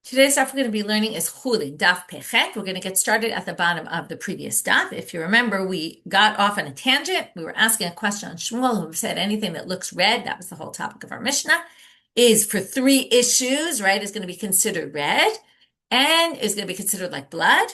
Today's daf we're going to be learning is Chullin, Daf Pechet. We're going to get started at the bottom of the previous daf. If you remember, we got off on a tangent. We were asking a question on Shmuel, who said anything that looks red, that was the whole topic of our Mishnah, is for three issues, right, is going to be considered red and is going to be considered like blood.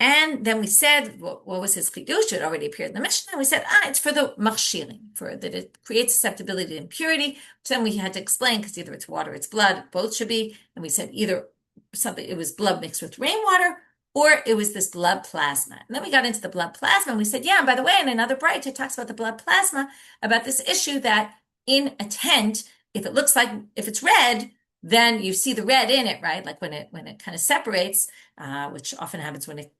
And then we said, what was his chidush? It already appeared in the Mishnah. We said, it's for the machshirin, for that it creates susceptibility to impurity. So then we had to explain, because either it's water, it's blood, both should be. And we said either something, it was blood mixed with rainwater, or it was this blood plasma. And then we got into the blood plasma, and we said, and by the way, in another bright, it talks about the blood plasma, about this issue that in a tent, if it looks like, if it's red, then you see the red in it, right? Like when it kind of separates, which often happens when it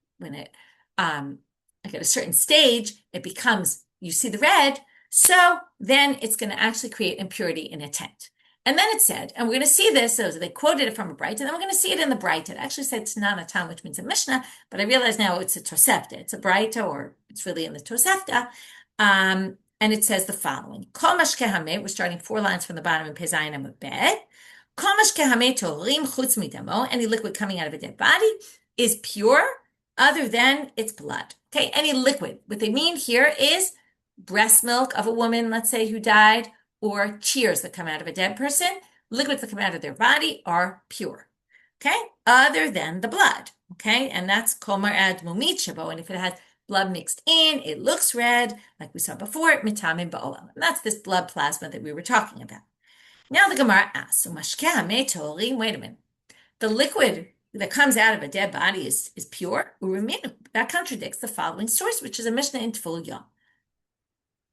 like at a certain stage, it becomes, you see the red. So then it's going to actually create impurity in a tent. And then it said, and we're going to see this, so they quoted it from a bright, and then we're going to see it in the bright. It actually said it's not a tam, which means a Mishnah, but I realize now it's a Tosefta. It's a bright, or it's really in the Tosefta. And it says the following. Kol mashke hameh, we're starting 4 lines from the bottom in Pezayin and Bet. Kol mashke hameh torim chutz midamo, any liquid coming out of a dead body is pure other than its blood. Okay, any liquid. What they mean here is breast milk of a woman, let's say, who died, or tears that come out of a dead person, liquids that come out of their body are pure, okay, other than the blood, okay, and that's komar ad mumit shabo, and if it has blood mixed in, it looks red, like we saw before, mitamim ba'olam, and that's this blood plasma that we were talking about. Now the Gemara asks, wait a minute, the liquid that comes out of a dead body is pure? That contradicts the following source, which is a Mishnah in Tful Yom.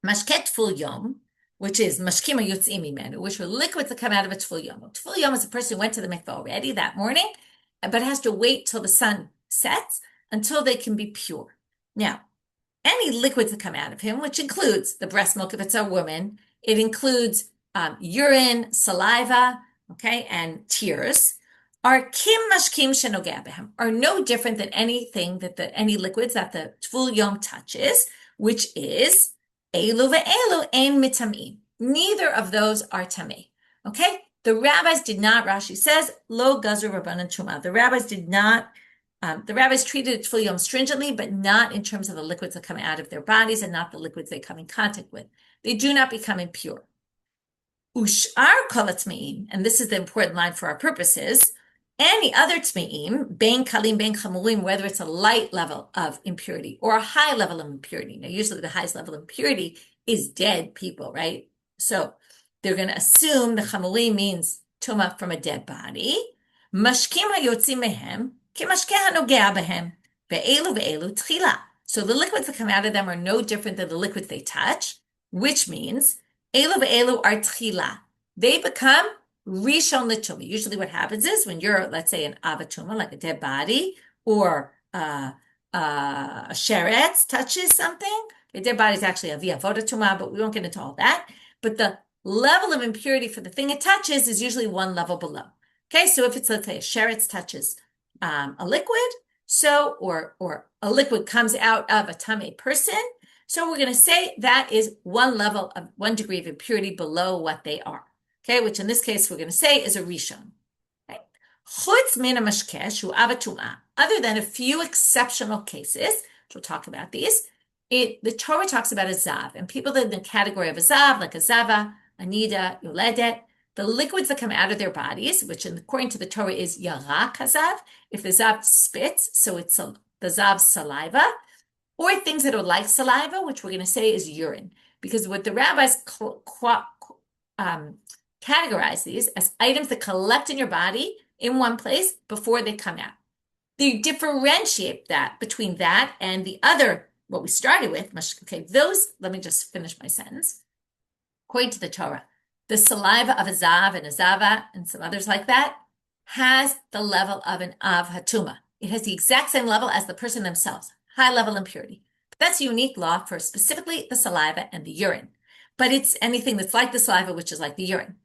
Mashket Tful Yom, which is mashkima yotzim imenu, which were liquids that come out of a tful yom. Tful yom is a person who went to the mikvah already that morning, but has to wait till the sun sets until they can be pure. Now, any liquids that come out of him, which includes the breast milk if it's a woman, it includes urine, saliva, okay, and tears, are kim mashkim shenogea behem, are no different than anything that any liquids that the tful yom touches, which is Elu ve'elu ein mitamim. Neither of those are tamei. Okay? The rabbis did not, Rashi says, lo gazer Rabbanit Truma. The rabbis did not, the rabbis treated Tful Yom stringently, but not in terms of the liquids that come out of their bodies and not the liquids they come in contact with. They do not become impure. Ushar kol atmeim, and this is the important line for our purposes, any other tmeim, ben kalim, ben chamurim, whether it's a light level of impurity or a high level of impurity. Now, usually the highest level of impurity is dead people, right? So they're going to assume the chamurim means tuma from a dead body. Mashkim hayotzim mehem, kimashke hanogea behem, ve'elu ve'elu tchila. So the liquids that come out of them are no different than the liquids they touch, which means elu ve'elu are tchila. They become Rishon l'tuma. Usually what happens is when you're, let's say, an avatuma, like a dead body, or a sheretz touches something. A dead body is actually a v'avoda tuma, but we won't get into all that. But the level of impurity for the thing it touches is usually one level below. Okay, so if it's, let's say, a sheretz touches a liquid, so, or a liquid comes out of a tamei person, so we're going to say that is one level of 1 degree of impurity below what they are. Okay, which in this case we're going to say is a rishon. Okay. Chutz min hamashkeh shu avatuma. Other than a few exceptional cases, which we'll talk about these, the Torah talks about a zav, and people that are in the category of a zav, like a zava, a nida, yoledet, the liquids that come out of their bodies, which according to the Torah is yarak hazav, if the zav spits, so it's the zav's saliva, or things that are like saliva, which we're going to say is urine, because what the rabbis categorize these as items that collect in your body in one place before they come out. They differentiate that between that and the other, what we started with. Okay, those, let me just finish my sentence. According to the Torah, the saliva of a zav and a zava and some others like that has the level of an av hatuma. It has the exact same level as the person themselves, high level impurity. But that's a unique law for specifically the saliva and the urine. But it's anything that's like the saliva, which is like the urine.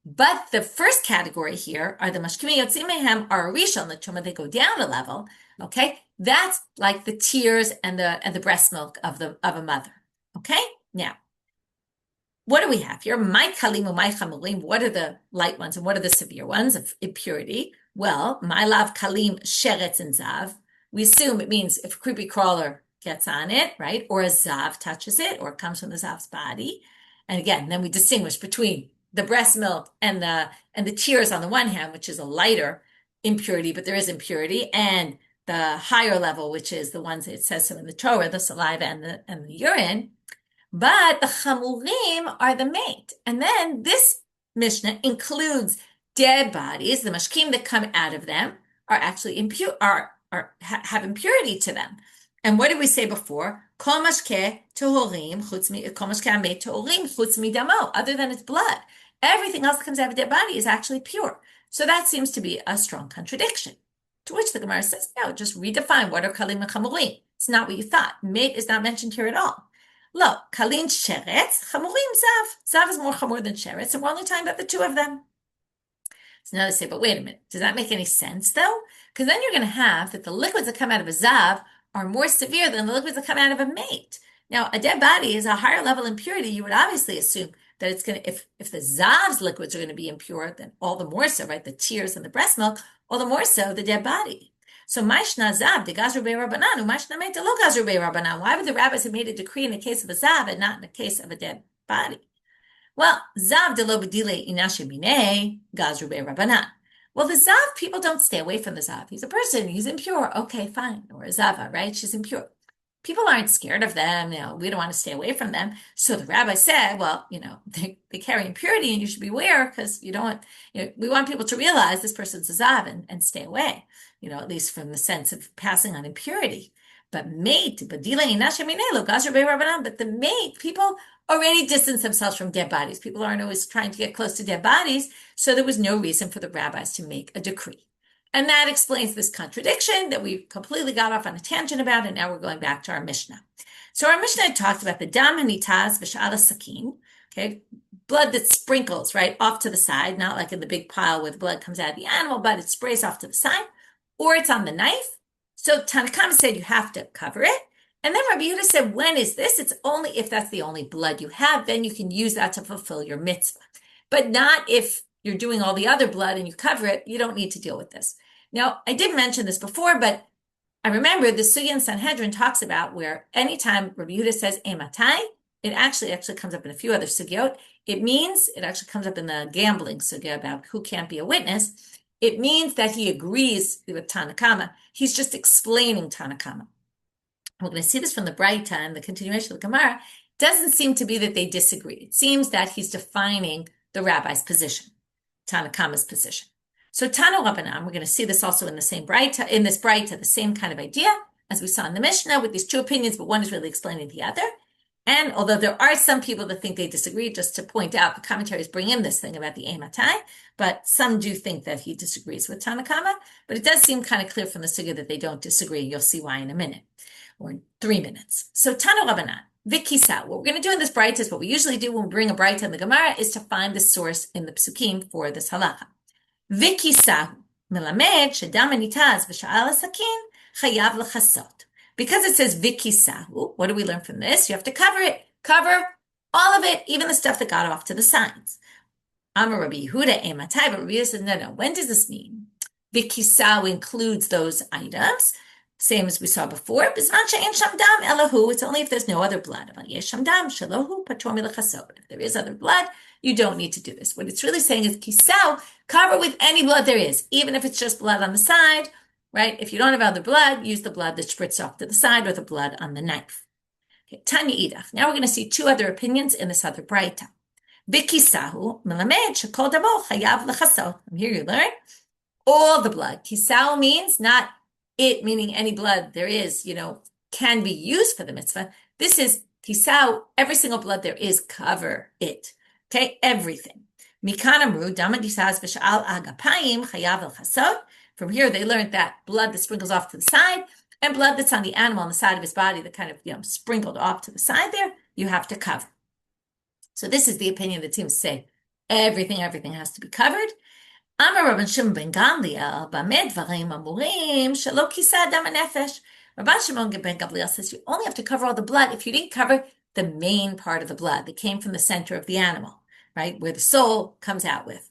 But the first category here are the mashkim yotzim mehem are rishon l'tuma. They go down a level. Okay, that's like the tears and the breast milk of a mother. Okay, now what do we have here? My kalim, my chamulim. What are the light ones and what are the severe ones of impurity? Well, my love kalim sheretz and zav. We assume it means if a creepy crawler gets on it, right? Or a zav touches it, or it comes from the zav's body. And again, then we distinguish between the breast milk and the tears on the one hand, which is a lighter impurity, but there is impurity, and the higher level, which is the ones it says so in the Torah, the saliva and the urine. But the chamurim are the mate. And then this Mishnah includes dead bodies. The mashkim that come out of them are actually impure, have impurity to them. And what did we say before? Kol mashke tohorim chutz mi kol mashke amet tohorim chutz mi damo. Other than its blood, everything else that comes out of a dead body is actually pure. So that seems to be a strong contradiction. To which the Gemara says, no, just redefine what are kalim and chamurim. It's not what you thought. Mate is not mentioned here at all. Lo, kalin sheretz, chamurim zav. Zav is more chamur than sheretz, and we're only talking about the two of them. So now they say, but wait a minute, does that make any sense though? Because then you're going to have that the liquids that come out of a zav are more severe than the liquids that come out of a mate. Now, a dead body is a higher level impurity. You would obviously assume that it's going to, if the zav's liquids are going to be impure, then all the more so, right? The tears and the breast milk, all the more so the dead body. So, Maishna zav, de gazru be rabbanan, Maishna mate de lo gazru be rabbanan. Why would the rabbis have made a decree in the case of a zav and not in the case of a dead body? Well, zav de lo bedile inashi mine, gazru be rabbanan. Well, the zav, people don't stay away from the zav. He's a person, he's impure. Okay, fine. Or a zava, right? She's impure. People aren't scared of them. We don't want to stay away from them. So the rabbi said, well, they carry impurity and you should beware because we want people to realize this person's a zav and stay away, at least from the sense of passing on impurity. But the mate, people already distance themselves from dead bodies. People aren't always trying to get close to dead bodies. So there was no reason for the rabbis to make a decree. And that explains this contradiction that we completely got off on a tangent about, and now we're going back to our Mishnah. So our Mishnah talked about the dam hanitaz v'sh'ala sakin, okay, blood that sprinkles right off to the side, not like in the big pile where the blood comes out of the animal, but it sprays off to the side, or it's on the knife. So Tanakama said you have to cover it. And then Rabbi Yehuda said, when is this? It's only if that's the only blood you have, then you can use that to fulfill your mitzvah. But not if you're doing all the other blood and you cover it, you don't need to deal with this. Now, I did mention this before, but I remember the Sugya in Sanhedrin talks about where anytime Rabbi Yehuda says ematai, it actually comes up in a few other sugyot. It actually comes up in the gambling sugya about who can't be a witness. It means that he agrees with Tanakama. He's just explaining Tanakama. We're going to see this from the Braita and the continuation of the Gemara. It doesn't seem to be that they disagree. It seems that he's defining the rabbi's position, Tanakama's position. So Tanu Rabbanan, we're going to see this also in this Braita, the same kind of idea as we saw in the Mishnah with these two opinions, but one is really explaining the other. And although there are some people that think they disagree, just to point out, the commentaries bring in this thing about the ematai, but some do think that he disagrees with Tanakama. But it does seem kind of clear from the sugya that they don't disagree. You'll see why in a minute, or in 3 minutes. So Tanu Rabbanan, Vikisa, what we're going to do in this Braita is what we usually do when we bring a Braita in the Gemara is to find the source in the Psukim for this halacha. Vikisahu melamed shedam hanitaz v'sha'al sakin chayav l'chasot. Because it says vikisahu, what do we learn from this? You have to cover it. Cover all of it, even the stuff that got off to the sides. Amar Rabbi Yehuda ematai, but Rabbi Yehuda says, no. When does this mean? Vikisahu includes those items, same as we saw before. Bisman she'en sham dam elahu. It's only if there's no other blood. But yesh sham dam shelohu patur milachasot. If there is other blood, you don't need to do this. What it's really saying is kisau, cover with any blood there is, even if it's just blood on the side, right? If you don't have other blood, use the blood that spritz off to the side or the blood on the knife. Okay, Tanya Idach. Now we're going to see two other opinions in this other Braita. Bikisahu melamed shekol damo chayav l'chasot. And here you learn all the blood. Kisau means not it, meaning any blood there is, can be used for the mitzvah. This is kisau, every single blood there is, cover it. Okay, everything. Mikan amru dama disaz v'sha'al agapayim chayav el chasot. From here, they learned that blood that sprinkles off to the side and blood that's on the animal on the side of his body that kind of, sprinkled off to the side there, you have to cover. So this is the opinion that seems to say everything has to be covered. Amar Rabban Shimon ben Gamliel b'ameh dvarim amurim shelo kisa dam nefesh. Rabban Shimon ben Gamliel says you only have to cover all the blood if you didn't cover the main part of the blood that came from the center of the animal, right, where the soul comes out with.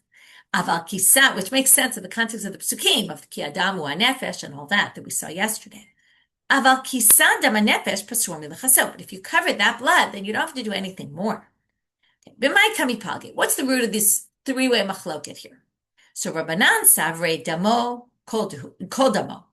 Aval kisa, which makes sense in the context of the psukim of the ki adamu hanefesh and all that we saw yesterday. Aval kisa dam hanefesh pasur milachasot. But if you cover that blood, then you don't have to do anything more. B'may kami palge. What's the root of this three-way machloket here? So Rabbanan savre damo kol damo.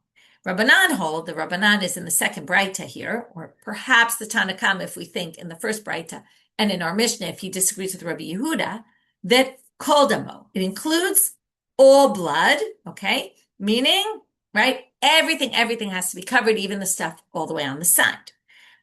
Rabbanan hold, the Rabbanan is in the second Braita here, or perhaps the Tanakam if we think in the first Braita, and in our Mishnah if he disagrees with Rabbi Yehuda, that kol damo, it includes all blood, okay? Meaning, right, everything has to be covered, even the stuff all the way on the side.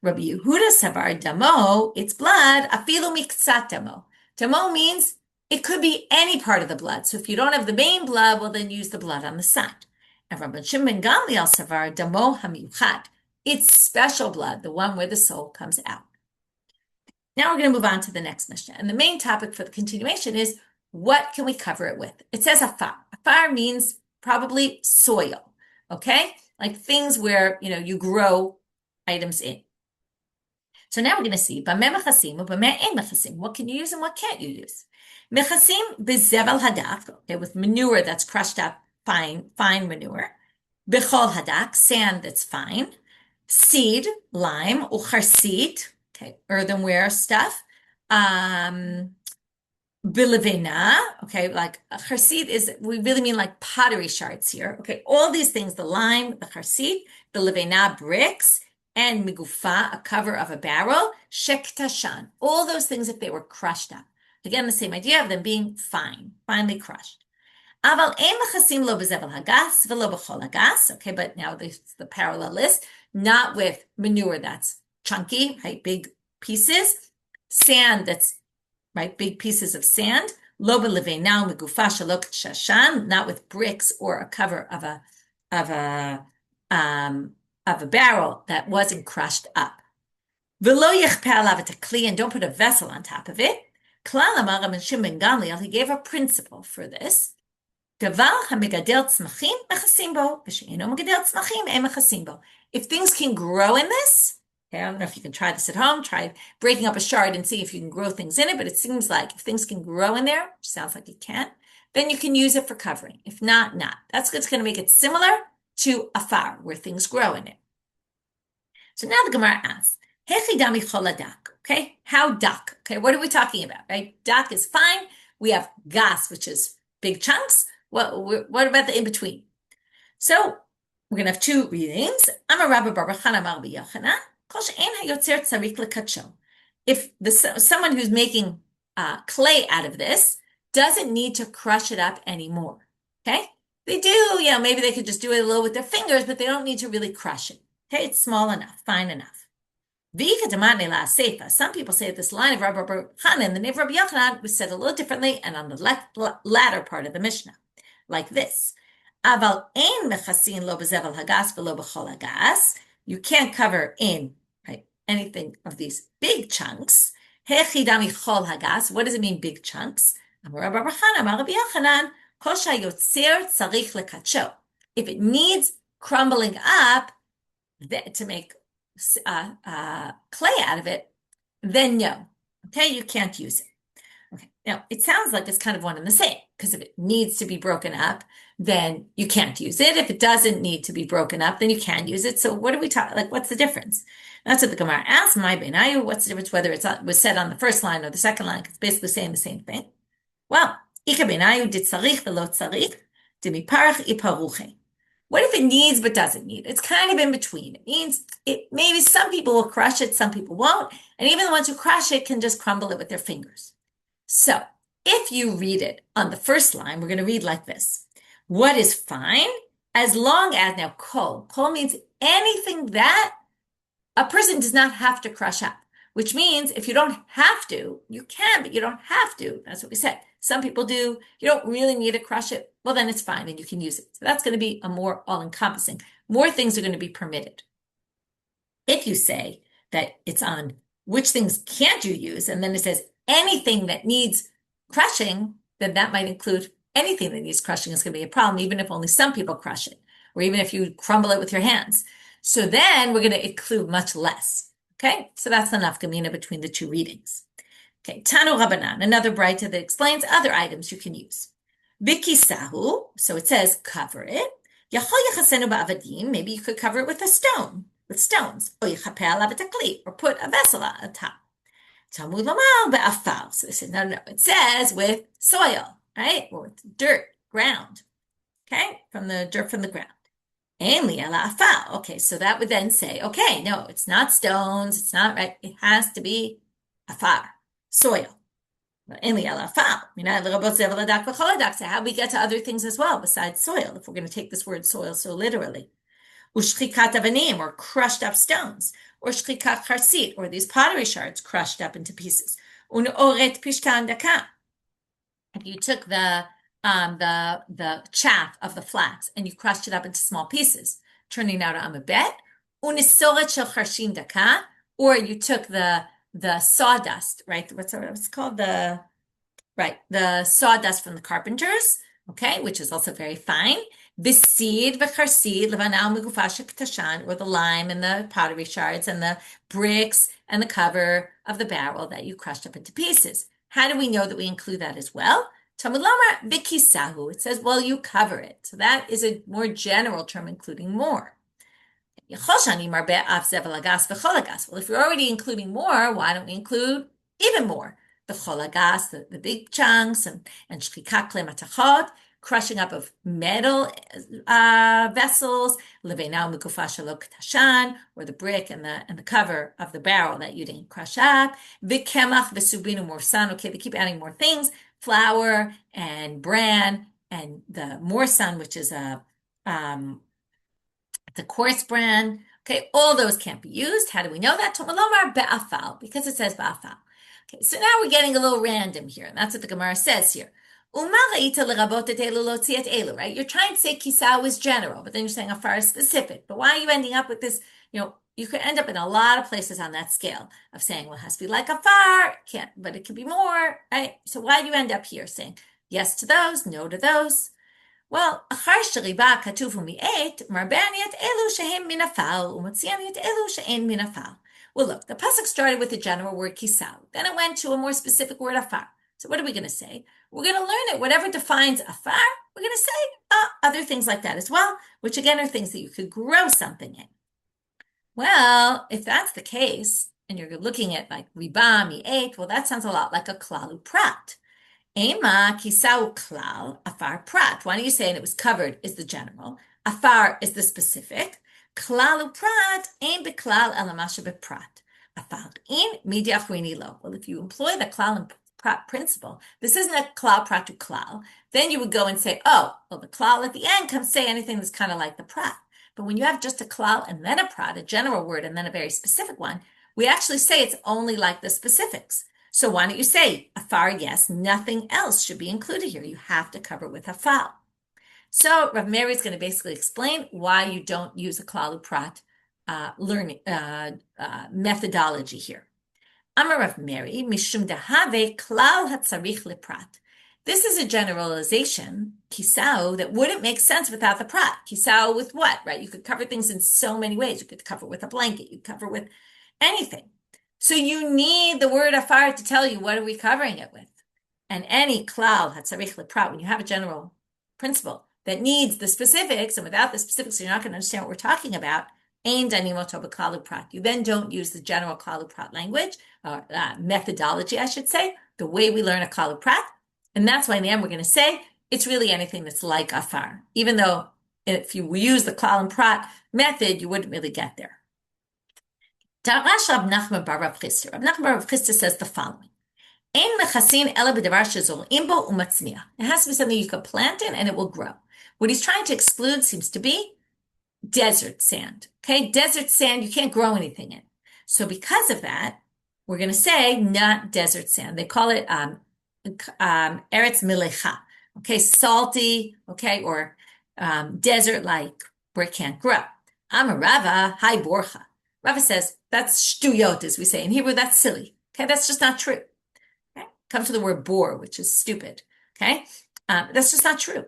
Rabbi Yehuda savar damo, it's blood, afilu miktsat damo. Damo means it could be any part of the blood. So if you don't have the main blood, well, then use the blood on the side. And Rabban Shimon Gamliel savar damo hamiyuchad. It's special blood, the one where the soul comes out. Now we're going to move on to the next Mishnah. And the main topic for the continuation is, what can we cover it with? It says afar. Afar means probably soil, okay? Like things where, you grow items in. So now we're going to see, what can you use and what can't you use? Mechasim bezevel hadak, okay, with manure that's crushed up, fine manure. Bechol hadak, sand that's fine. Seed, lime, ucharsit, okay, earthenware stuff. Bilivena, okay, like charsit is, we really mean like pottery shards here. Okay, all these things, the lime, the charsit, bilivena, bricks, and migufa, a cover of a barrel, shektashan, all those things if they were crushed up. Again, the same idea of them being finely crushed. Aval ein mechasim lo bezevel hagas velo bechol hagas. Okay, but now there's the parallel list, not with manure that's chunky, right, big pieces, sand that's, right, big pieces of sand, lo belevena migufa shelo shashan, not with bricks or a cover of a barrel that wasn't crushed up. V'lo yechpeh alav et hakli, and don't put a vessel on top of it. Klal amar Rabban Shimon Gamliel, he gave a principle for this. Davar hamegadel tzmachim mechasim bo, v'she'eno megadel tzmachim ein mechasim bo. If things can grow in this, okay, I don't know if you can try this at home, try breaking up a shard and see if you can grow things in it, but it seems like if things can grow in there, which sounds like it can, then you can use it for covering. If not, not. That's what's going to make it similar to afar, where things grow in it. So now the Gemara asks, Hechidami choladak, okay? How dak? Okay, what are we talking about, right? Dak is fine. We have gas, which is big chunks. What about the in-between? So we're going to have two readings. Amar Rabba Bar Bachan Amar B'Yochanan, Kol she'en hayotzer tzarik lekacho. If someone who's making clay out of this doesn't need to crush it up anymore, okay? They do, maybe they could just do it a little with their fingers, but they don't need to really crush it. Okay, it's small enough, fine enough. Some people say this line of Rabbi Hanan, the name of Rabbi Yochanan, was said a little differently and on the latter part of the Mishnah, like this. Aval ein mechasin lo bezevel hagas v'lo b'chol hagas. You can't cover in, right, anything of these big chunks. Hechidami chol hagas. What does it mean, big chunks? Amar Rabbi Hanan, Amar Rabbi Yochanan, kol shayotzer tzarich lekacho. If it needs crumbling up to make clay out of it, then no. Okay, you can't use it. Okay, now it sounds like it's kind of one and the same, because if it needs to be broken up, then you can't use it. If it doesn't need to be broken up, then you can use it. So what are we talking, like, what's the difference? That's what the Gemara asks, my benayu, what's the difference whether it was said on the first line or the second line, because it's basically saying the same thing. Well, ika benayu dit tzarich velo tzarich, demiparach iparuche. What if it needs but doesn't need? It's kind of in between. It means maybe some people will crush it, some people won't, and even the ones who crush it can just crumble it with their fingers. So if you read it on the first line, we're going to read like this. What is fine? As long as, now kol means anything that a person does not have to crush up, which means if you don't have to, you can, but you don't have to. That's what we said. Some people do. You don't really need to crush it. Well, then it's fine and you can use it. So that's going to be a more all-encompassing. More things are going to be permitted. If you say that it's on which things can't you use, and then it says anything that needs crushing, then that might include anything that needs crushing is going to be a problem, even if only some people crush it, or even if you crumble it with your hands. So then we're going to include much less. Okay, so that's the nafkamina between the two readings. Okay, Tanu Rabbanan, another braita that explains other items you can use. Vikisahu, so it says cover it. Yachol yachasenu ba'avadim, maybe you could cover it with a stone, with stones. Or yichapeh alav et hakli, or put a vessel on top. Talmud lomar be'afal. So they said, no, it says with soil, right? Or with dirt, ground, okay? From the dirt from the ground. Ainli ala afal. Okay, so that would then say, okay, no, it's not stones, it's not right. It has to be afar, soil. Ainli ala afal. So how do we get to other things as well besides soil, if we're going to take this word soil so literally? Ushchikat avanim, or crushed up stones, or shchikat charsit, or these pottery shards crushed up into pieces. Unoret pishtan daka. If you took the chaff of the flax and you crushed it up into small pieces, turning out a bet. Unisoret shel charshin daka, or you took the sawdust, right? What's it called? The sawdust from the carpenters, okay, which is also very fine. Visid v'charsid levanal megufashik tashan, or the lime and the pottery shards and the bricks and the cover of the barrel that you crushed up into pieces. How do we know that we include that as well? Talmud lamar vikisahu. It says, well, you cover it. So that is a more general term, including more. Well, if you're already including more, why don't we include even more? The big chunks, and shchikak matachot, crushing up of metal vessels, or the brick and the cover of the barrel that you didn't crush up. Okay, they keep adding more things, flour and bran, and the morsan, which is the coarse bran. Okay, all those can't be used. How do we know that? Because it says ba'afal. Okay, so now we're getting a little random here, and that's what the Gemara says here. Right? You're trying to say kisau is general, but then you're saying afar is specific. But why are you ending up with this? You could end up in a lot of places on that scale of saying, well, it has to be like afar, can't, but it could be more, right? So why do you end up here saying yes to those, no to those? Well, well, look, the pasuk started with the general word kisau. Then it went to a more specific word afar. So what are we going to say? We're going to learn it. Whatever defines afar, we're going to say other things like that as well, which again are things that you could grow something in. Well, if that's the case, and you're looking at like riba mi'et, well, that sounds a lot like a klalu prat. Ema kisau klal, afar prat. Why are you saying it was covered is the general? Afar is the specific. Klalu prat ain beklal elamasha beprat. Afar in midiachrini lo. Well, if you employ the klal and prat principle, this isn't a klal prat to klal. Then you would go and say, oh, well, the klal at the end comes say anything that's kind of like the prat. But when you have just a klal and then a prat, a general word, and then a very specific one, we actually say it's only like the specifics. So why don't you say afar, yes, nothing else should be included here. You have to cover it with afal. So Rav Meir is going to basically explain why you don't use a klal uprat learning methodology here. Amar Rav Meir, mishum dehave klal hatzarich leprat. This is a generalization, kisau, that wouldn't make sense without the prat. Kisau with what, right? You could cover things in so many ways. You could cover with a blanket. You could cover with anything. So you need the word afar to tell you what are we covering it with. And any klal hatzarich leprat, when you have a general principle that needs the specifics, and without the specifics, you're not going to understand what we're talking about, ein danim oto b'klal uprat. You then don't use the general klal uprat language, or methodology, I should say, the way we learn a klal uprat. And that's why in the end we're going to say it's really anything that's like afar, even though if you use the klal and prat method, you wouldn't really get there. Darash Rab Nachman bar Rav Chisda. Rab Nachman bar Rav Chisda says the following: Ein mechasin ela b'davar shezor'im bo umatzmiach. It has to be something you could plant in and it will grow. What he's trying to exclude seems to be desert sand. Okay, desert sand you can't grow anything in. So because of that, we're going to say not desert sand. They call it eretz milecha. Okay, salty. Okay, or desert-like where it can't grow. Amar Rava hai borcha. Rava says that's shtuyot, as we say in Hebrew. That's silly. Okay, that's just not true. Okay, comes to the word bor, which is stupid. Okay, that's just not true.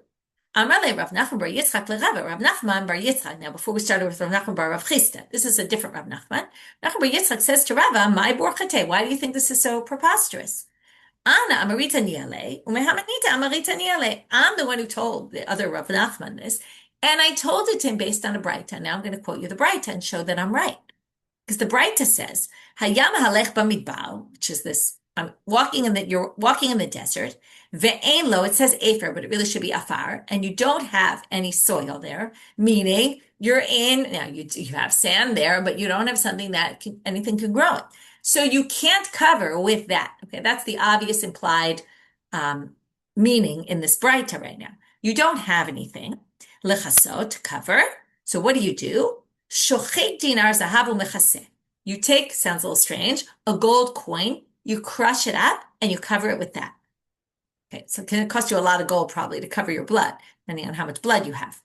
Amar le Rav Nachman bar Yitzchak le Rava. Rav Nachman bar Yitzchak. Now, before we started with Rav Nachman bar Rav Chisda, this is a different Rav Nachman. Rav Nachman bar Yitzchak says to Rava, "My borchate. Why do you think this is so preposterous?" Ana Amarita Niale, Umehamanita Amarita Niale. I'm the one who told the other Rav Nachman this, and I told it to him based on a Braita. Now I'm going to quote you the Braita and show that I'm right. Because the Braita says, Hayam halech bamidbar, which is this, you're walking in the desert. Ve'ein lo, it says afer, but it really should be afar, and you don't have any soil there, meaning now you have sand there, but you don't have something that anything can grow it. So you can't cover with that. Okay, that's the obvious implied meaning in this Braita right now. You don't have anything lechasot to cover. So what do? Shochet dinar zahavu mechaseh. You take, sounds a little strange, a gold coin, you crush it up, and you cover it with that. Okay, so it can cost you a lot of gold probably to cover your blood, depending on how much blood you have.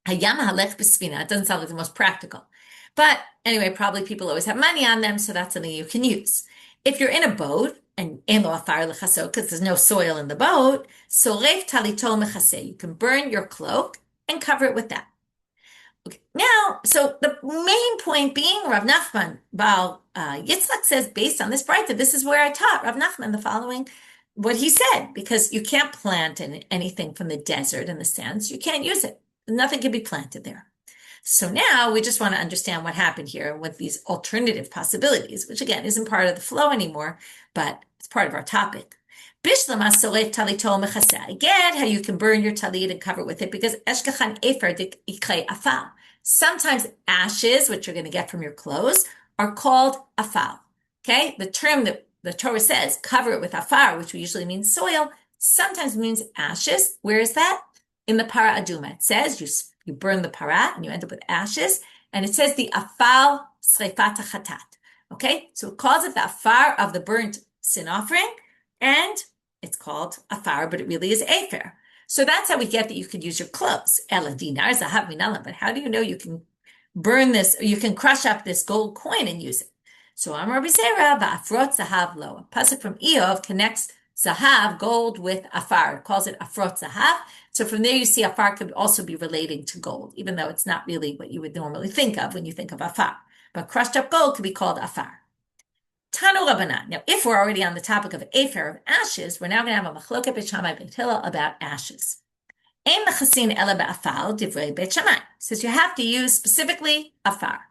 Hayam halech b'sfina. It doesn't sound like the most practical. But anyway, probably people always have money on them, so that's something you can use. If you're in a boat, and ein lo afar lechasot, because there's no soil in the boat, soref talito mechaseh. You can burn your cloak and cover it with that. Okay. Now, so the main point being, Rav Nachman Baal Yitzchak says, based on this Braita, this is where I taught Rav Nachman the following, what he said, because you can't plant anything from the desert in the sense, you can't use it. Nothing can be planted there. So now we just want to understand what happened here with these alternative possibilities, which again isn't part of the flow anymore, but it's part of our topic. Bishlama soref talito mechaseh. I get how you can burn your talit and cover with it because eshkachan efer ikre afal. Sometimes ashes, which you're going to get from your clothes, are called afal. Okay, the term that the Torah says, cover it with afar, which usually means soil, sometimes means ashes. Where is that? In the para aduma. It says you burn the para and you end up with ashes, and it says the afal sreifat chatat. Okay, so it calls it the afar of the burnt sin offering, and it's called afar, but it really is afer. So that's how we get that you could use your clothes. Ela dinar zahav minala. But how do you know you can burn this, or you can crush up this gold coin and use it? So Amar Rabbi Zera, va'afrot zahav lo. A pasuk from Eov connects zahav, gold, with afar. It calls it afrot zahav. So from there you see afar could also be relating to gold, even though it's not really what you would normally think of when you think of afar. But crushed up gold could be called afar. Tanu Rabbanan. Now, if we're already on the topic of afer, of ashes, we're now going to have a machloket Beit Shammai Beit Hillel about ashes. Ein mechasin ela be'afal divrei Beit Shammai. Says you have to use specifically afar.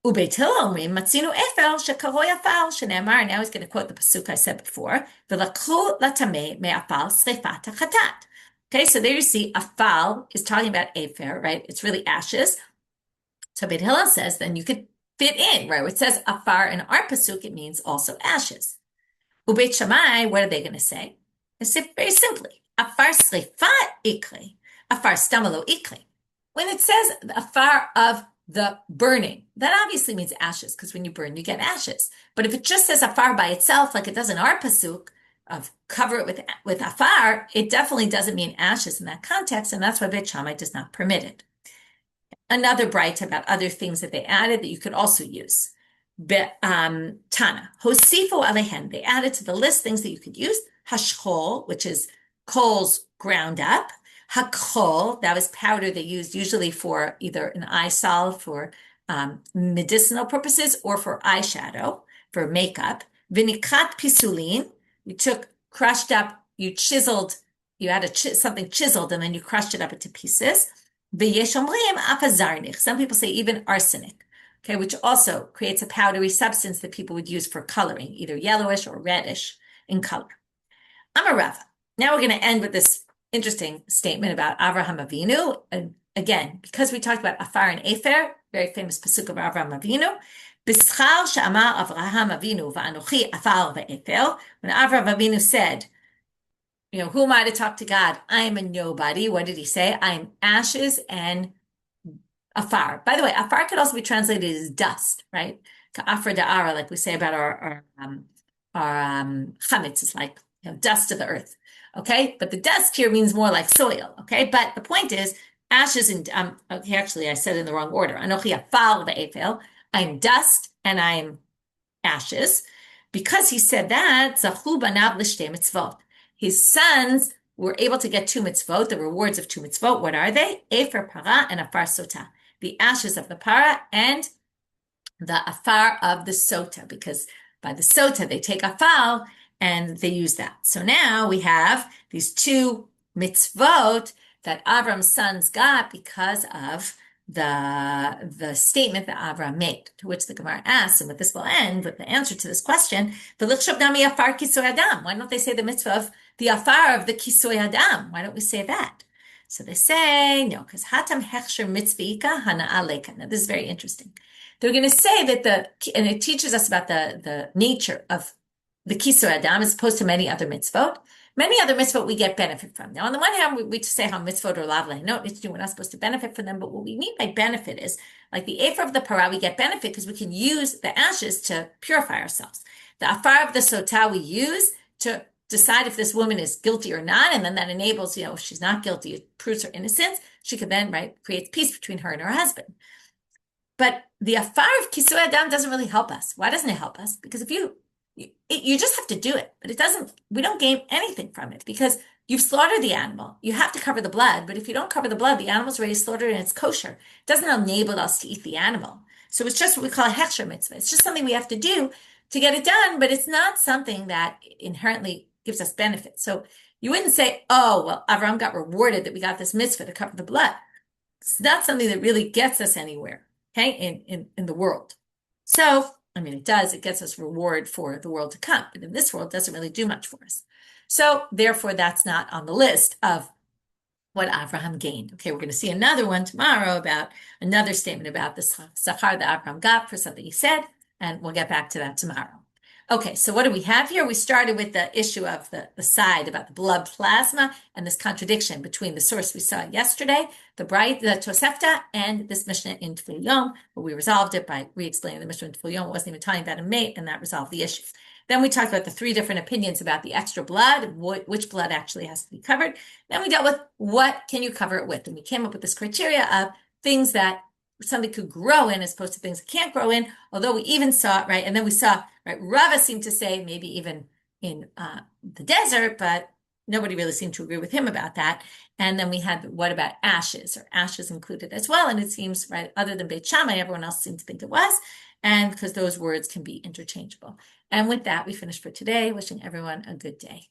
Ubeit Hillel omrim matzinu efer shekaroi afal shene'amar. Now he's going to quote the pasuk I said before. V'lakhu latamei me'afal sreifat hachatat. Okay, so there you see afal is talking about afer, right? It's really ashes. So Beit Hillel says then you could fit in, right? It says afar in our pasuk, it means also ashes. Ubeit Shammai, what are they going to say? They say very simply, afar sreifat ikre, afar stamalo ikre. When it says afar of the burning, that obviously means ashes, because when you burn, you get ashes. But if it just says afar by itself, like it does in our pasuk, of cover it with afar, it definitely doesn't mean ashes in that context, and that's why Beit Shammai does not permit it. Another bright about other things that they added that you could also use. Tana, hosifu alehen, they added to the list things that you could use. Hashchol, which is coals ground up. Hakol, that was powder they used usually for either an eye salve for medicinal purposes or for eyeshadow, for makeup. Vinikat pisulin, you took crushed up, you chiseled, you had something chiseled and then you crushed it up into pieces. Some people say even arsenic, okay, which also creates a powdery substance that people would use for coloring, either yellowish or reddish in color. Amar Rava. Now we're going to end with this interesting statement about Avraham Avinu. And again, because we talked about afar and afer, very famous pasuk of Avraham Avinu. B'schar she'amar Avraham Avinu va'anochi afar ve'efer. When Avraham Avinu said, who am I to talk to God? I am a nobody. What did he say? I am ashes and afar. By the way, afar could also be translated as dust, right? Ka'afar da'ara, like we say about our chametz, is like dust of the earth. Okay, but the dust here means more like soil. Okay, but the point is ashes and okay, actually I said it in the wrong order. Anochi afar ve'efel. I'm dust and I'm ashes. Because he said that, zachu banav l'shtei mitzvot. His sons were able to get 2 mitzvot, the rewards of 2 mitzvot. What are they? Efer para and afar sota. The ashes of the para and the afar of the sota. Because by the sota, they take afal and they use that. So now we have these two mitzvot that Avram's sons got because of the statement that Avram made, to which the Gemara asks, and with this will end with the answer to this question, why don't they say the mitzvah of the afar of the kisoy adam? Why don't we say that? So they say, no, because hatam hechsher mitzvika hana'aleka. Now, this is very interesting. They're going to say that and it teaches us about the nature of the kisoy adam as opposed to many other mitzvot. Many other mitzvot we get benefit from. Now, on the one hand, we just say how mitzvot are lav lehinot, it's we're not supposed to benefit from them, but what we mean by benefit is, like the Ephah of the parah, we get benefit because we can use the ashes to purify ourselves. The afar of the sotah we use to decide if this woman is guilty or not, and then that enables, if she's not guilty, it proves her innocence. She can then, create peace between her and her husband. But the afar of kisoy adam doesn't really help us. Why doesn't it help us? Because if you just have to do it, but we don't gain anything from it because you've slaughtered the animal. You have to cover the blood, but if you don't cover the blood, the animal's already slaughtered and it's kosher. It doesn't enable us to eat the animal. So it's just what we call a hechsher mitzvah. It's just something we have to do to get it done, but it's not something that inherently gives us benefit. So you wouldn't say, oh, well, Avram got rewarded that we got this mitzvah to cover the blood. It's not something that really gets us anywhere, okay, in the world. So it does. It gets us reward for the world to come. But in this world, it doesn't really do much for us. So therefore, that's not on the list of what Avraham gained. Okay, we're going to see another one tomorrow about another statement about the sachar that Avraham got for something he said, and we'll get back to that tomorrow. Okay, so what do we have here? We started with the issue of the side about the blood plasma and this contradiction between the source we saw yesterday, the Tosefta, and this Mishnah in Tfil Yom, but we resolved it by re-explaining the Mishnah in Tfil Yom. It wasn't even talking about a mate, and that resolved the issue. Then we talked about the three different opinions about the extra blood, which blood actually has to be covered. Then we dealt with what can you cover it with, and we came up with this criteria of things that something could grow in as opposed to things that can't grow in, although we even saw, and then we saw, Rava seemed to say maybe even in the desert, but nobody really seemed to agree with him about that. And then we had, what about ashes? Or ashes included as well? And it seems, other than Beit Shammai, everyone else seemed to think it was, and because those words can be interchangeable. And with that, we finish for today, wishing everyone a good day.